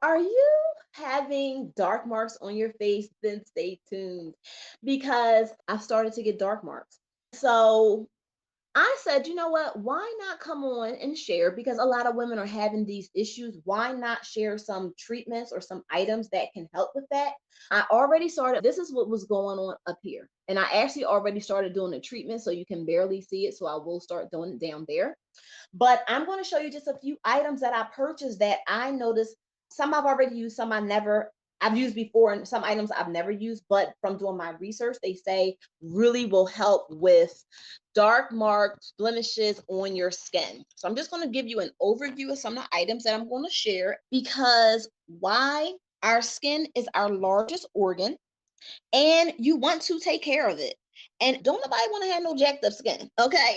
Are you having dark marks on your face? Then stay tuned because I've started to get dark marks. So I said, you know what? Why not come on and share? Because a lot of women are having these issues. Why not share some treatments or some items that can help with that? I already started. This is what was going on up here. And I actually already started doing the treatment so you can barely see it. So I will start doing it down there. But I'm going to show you just a few items that I purchased that I noticed. Some I've already used, some I've used before, and some items I've never used, but from doing my research, they say really will help with dark marks, blemishes on your skin. So I'm just going to give you an overview of some of the items that I'm going to share because why our skin is our largest organ and you want to take care of it. And don't nobody want to have no jacked up skin, okay?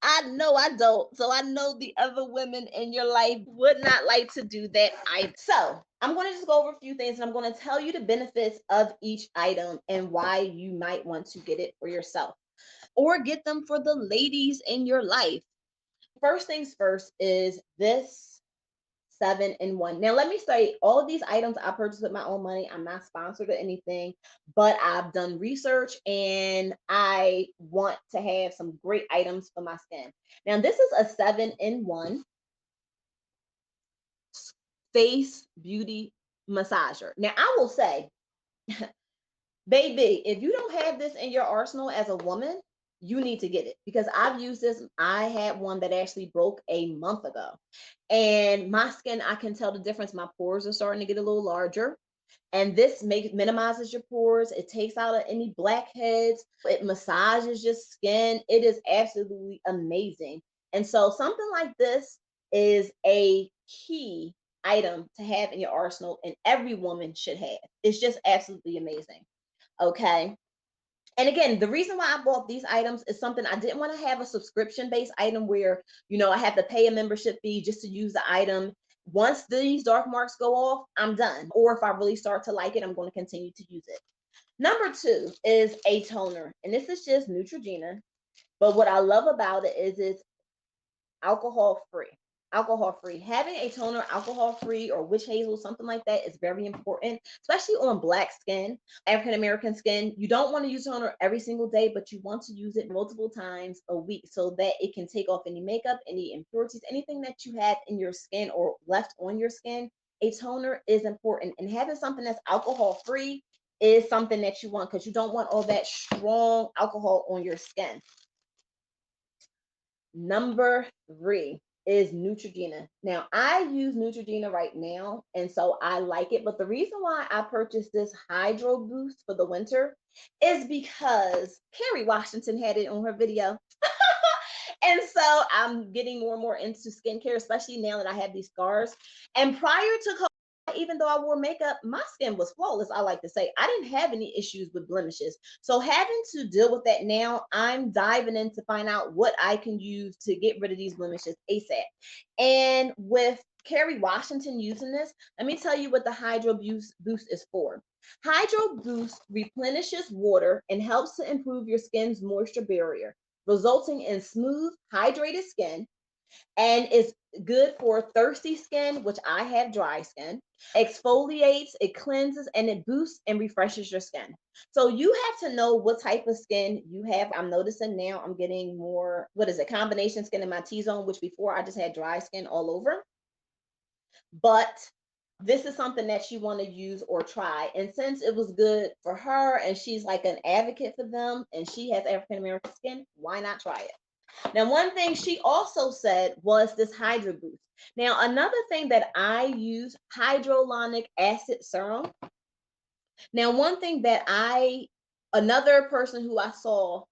I know I don't. So I know the other women in your life would not like to do that either. So I'm going to just go over a few things and I'm going to tell you the benefits of each item and why you might want to get it for yourself or get them for the ladies in your life. First things first is this 7-in-1. Now, let me say, all of these items I purchased with my own money. I'm not sponsored or anything, but I've done research and I want to have some great items for my skin. Now, this is a 7-in-1 face beauty massager. Now, I will say, baby, if you don't have this in your arsenal as a woman, you need to get it because I've used this. I had one that actually broke a month ago. And my skin, I can tell the difference. My pores are starting to get a little larger. And this minimizes your pores. It takes out any blackheads. It massages your skin. It is absolutely amazing. And so something like this is a key item to have in your arsenal, and every woman should have. It's just absolutely amazing. Okay. And again, the reason why I bought these items is something I didn't want to have a subscription based item where, I have to pay a membership fee just to use the item. Once these dark marks go off, I'm done. Or if I really start to like it, I'm going to continue to use it. Number two is a toner. And this is just Neutrogena. But what I love about it is it's alcohol free. Alcohol free. Having a toner alcohol free or witch hazel, something like that, is very important, especially on black skin, African American skin. You don't want to use toner every single day, but you want to use it multiple times a week so that it can take off any makeup, any impurities, anything that you have in your skin or left on your skin. A toner is important, and having something that's alcohol free is something that you want because you don't want all that strong alcohol on your skin. Number three is Neutrogena. Now, I use Neutrogena right now, and so I like it. But the reason why I purchased this Hydro Boost for the winter is because Kerry Washington had it on her video. And so I'm getting more and more into skincare, especially now that I have these scars. And prior to COVID, even though I wore makeup, my skin was flawless. I like to say I didn't have any issues with blemishes. So having to deal with that now, I'm diving in to find out what I can use to get rid of these blemishes ASAP. And with Kerry Washington using this, let me tell you what the Boost is for. Hydro Boost replenishes water and helps to improve your skin's moisture barrier, resulting in smooth, hydrated skin, and is good for thirsty skin, which I have dry skin. Exfoliates, it cleanses, and it boosts and refreshes your skin. So you have to know what type of skin you have. I'm noticing now I'm getting more, what is it, combination skin in my T-zone, which before I just had dry skin all over. But this is something that you want to use or try. And since it was good for her and she's like an advocate for them and she has African American skin, why not try it? Now, one thing she also said was this Hydro Boost. Now, another thing that I use, Hyaluronic Acid Serum. Now, one thing that another person who I saw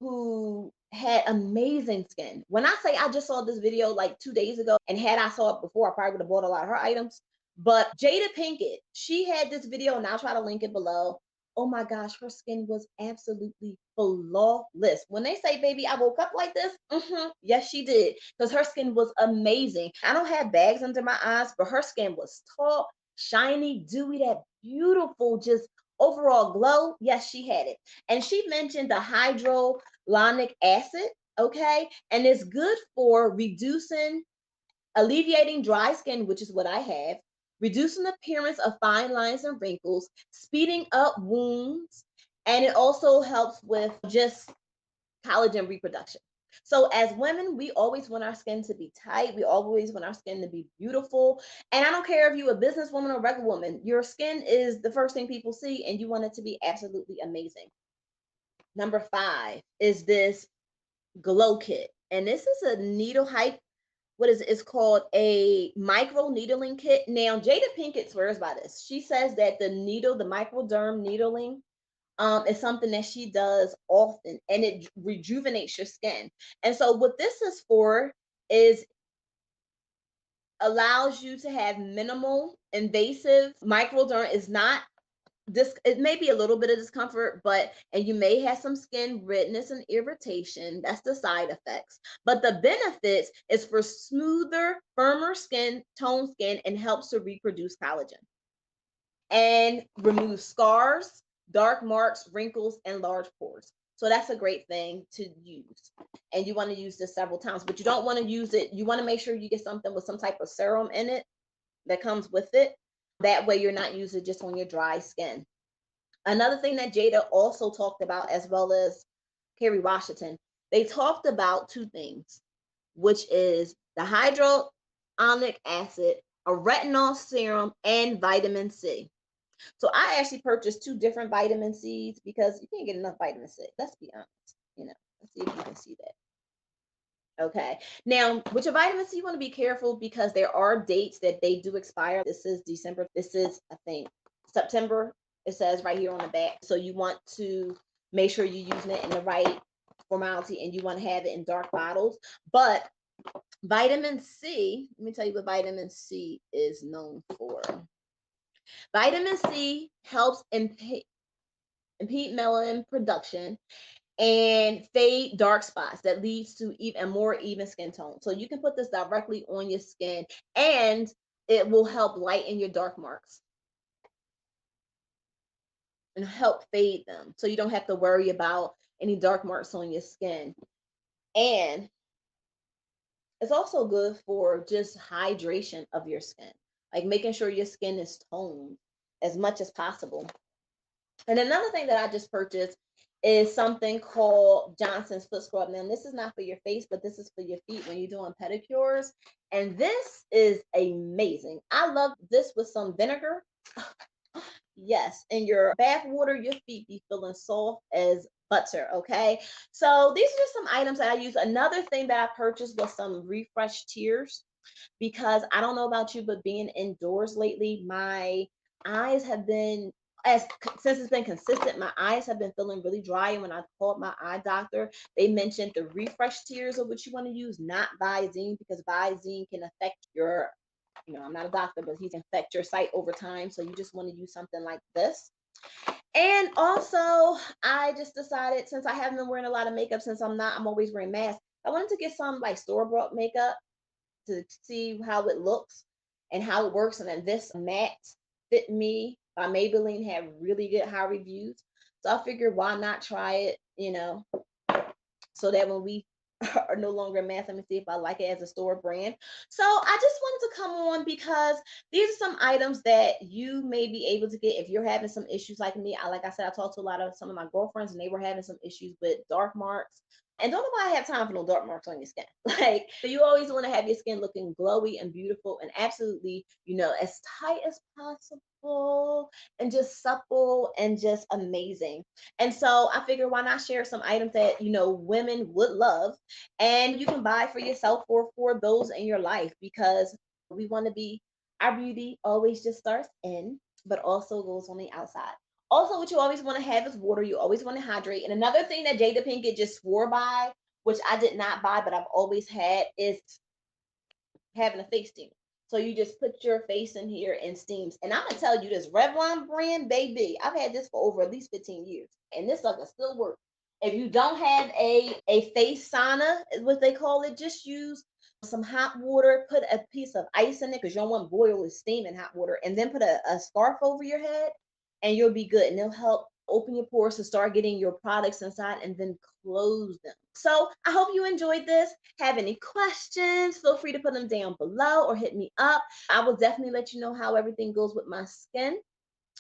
who had amazing skin. When I say I just saw this video like 2 days ago, and had I saw it before, I probably would have bought a lot of her items. But Jada Pinkett, she had this video, and I'll try to link it below. Oh my gosh, her skin was absolutely flawless. When they say, baby, I woke up like this, yes, she did. Because her skin was amazing. I don't have bags under my eyes, but her skin was tall, shiny, dewy, that beautiful, just overall glow. Yes, she had it. And she mentioned the hyaluronic acid, okay? And it's good for alleviating dry skin, which is what I have, reducing the appearance of fine lines and wrinkles, speeding up wounds, and it also helps with just collagen reproduction. So as women, we always want our skin to be tight. We always want our skin to be beautiful. And I don't care if you're a businesswoman or a regular woman, your skin is the first thing people see, and you want it to be absolutely amazing. Number 5 is this glow kit. And this is a needle height. What is it? It's called a micro needling kit. Now, Jada Pinkett swears by this. She says that the needle, the microderm needling, is something that she does often, and it rejuvenates your skin. And so what this is for is allows you to have minimal invasive microderm. Is not this, it may be a little bit of discomfort, but and you may have some skin redness and irritation. That's the side effects. But the benefits is for smoother, firmer skin, toned skin, and helps to reproduce collagen and remove scars, dark marks, wrinkles, and large pores. So that's a great thing to use. And you want to use this several times, but you don't want to use it. You want to make sure you get something with some type of serum in it that comes with it. That way you're not using it just on your dry skin. Another thing that Jada also talked about, as well as Kerry Washington, they talked about two things, which is the hyaluronic acid, a retinol serum, and vitamin C. So I actually purchased two different vitamin C's because you can't get enough vitamin C. Let's be honest. You know, let's see if you can see that. Okay. Now, with your vitamin C, you want to be careful because there are dates that they do expire. This is December. This is, I think, September. It says right here on the back. So you want to make sure you're using it in the right formality, and you want to have it in dark bottles. But vitamin C, let me tell you what vitamin C is known for. Vitamin C helps impede melanin production and fade dark spots that leads to even more even skin tone. So you can put this directly on your skin, and it will help lighten your dark marks and help fade them. So you don't have to worry about any dark marks on your skin. And it's also good for just hydration of your skin, like making sure your skin is toned as much as possible. And another thing that I just purchased is something called Johnson's Foot Scrub. Now, this is not for your face, but this is for your feet when you're doing pedicures. And this is amazing. I love this with some vinegar. Yes, in your bath water, your feet be feeling soft as butter. Okay. So these are just some items that I use. Another thing that I purchased was some refresh tears, because I don't know about you, but being indoors lately, my eyes have been, as since it's been consistent, my eyes have been feeling really dry. And when I called my eye doctor, they mentioned the refresh tears of what you want to use, not Visine, because Visine can affect your, I'm not a doctor, but he can affect your sight over time. So you just want to use something like this. And also, I just decided, since I haven't been wearing a lot of makeup, since I'm always wearing masks, I wanted to get some like store-bought makeup to see how it looks and how it works. And then this matte Fit Me by Maybelline had really good high reviews. So I figured why not try it, so that when we are no longer mass, let me see if I like it as a store brand. So I just wanted to come on because these are some items that you may be able to get if you're having some issues like me. Like I said, I talked to a lot of some of my girlfriends, and they were having some issues with dark marks. And don't nobody have time for no dark marks on your skin. Like, you always want to have your skin looking glowy and beautiful and absolutely, as tight as possible and just supple and just amazing. And so I figured why not share some items that, women would love, and you can buy for yourself or for those in your life, because we want to be, our beauty always just starts in, but also goes on the outside. Also, what you always want to have is water. You always want to hydrate. And another thing that Jada Pinkett just swore by, which I did not buy, but I've always had, is having a face steamer. So you just put your face in here and steams. And I'm gonna tell you this Revlon brand, baby, I've had this for over at least 15 years, and this sucker still works. If you don't have a face sauna, is what they call it, just use some hot water, put a piece of ice in it, because you don't want boil or steam in hot water, and then put a scarf over your head, and you'll be good. And it'll help open your pores to start getting your products inside and then close them. So I hope you enjoyed this. Have any questions, feel free to put them down below or hit me up. I will definitely let you know how everything goes with my skin,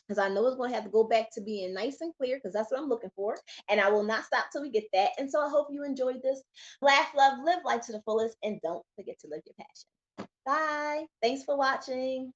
because I know it's going to have to go back to being nice and clear, because that's what I'm looking for. And I will not stop till we get that. And so I hope you enjoyed this. Laugh, love, live life to the fullest, and don't forget to live your passion. Bye. Thanks for watching.